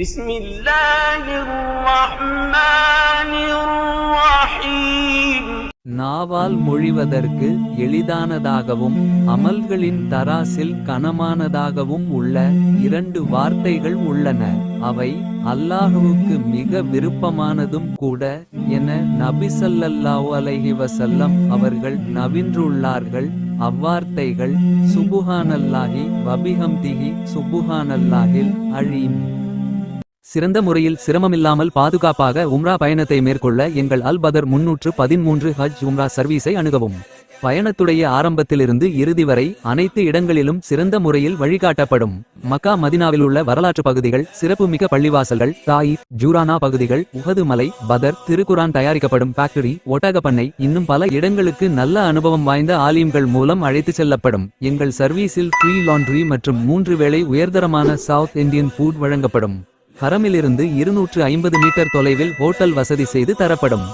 بسم الله الرحمن الرحيم. நாவால் மொழிவதற்கு எளிதானதாகவும் அமல்களின் தராசில் கனமானதாகவும் உள்ள 2 வார்த்தைகள் உள்ளன. அவை அல்லாஹ்வுக்கு மிக விருப்பமானதும் கூட என நபி ஸல்லல்லாஹு அலைஹி வஸல்லம் அவர்கள் நவின்றுள்ளார்கள். அவ்வார்த்தைகள் சுபுஹானல்லாஹி வபிஹம்திஹி சுபுஹானல்லாஹில் அலீம். சிறந்த முறையில் சிரமமில்லாமல் பாதுகாப்பாக உம்ரா பயணத்தை மேற்கொள்ள எங்கள் அல் பதர் 313 ஹஜ் உம்ரா சர்வீஸை அணுகவும். பயணத்துடைய ஆரம்பத்திலிருந்து இறுதி வரை அனைத்து இடங்களிலும் சிறந்த முறையில் வழிகாட்டப்படும். மக்கா மதினாவில் உள்ள வரலாற்று பகுதிகள், சிறப்புமிக்க பள்ளிவாசல்கள், தாயிஃப், ஜூரானா பகுதிகள், உஹது மலை, பதர், திருக்குரான் தயாரிக்கப்படும் ஃபேக்டரி, ஒட்டகப்பண்ணை, இன்னும் பல இடங்களுக்கு நல்ல அனுபவம் வாய்ந்த ஆலிம்கள் மூலம் அழைத்து செல்லப்படும். எங்கள் சர்வீஸில் ஃப்ரீ லாண்ட்ரி மற்றும் 3 வேளை உயர்தரமான சவுத் இந்தியன் ஃபுட் வழங்கப்படும். ஹரமிலிருந்து 250 மீட்டர் தொலைவில் ஹோட்டல் வசதி செய்து தரப்படும்.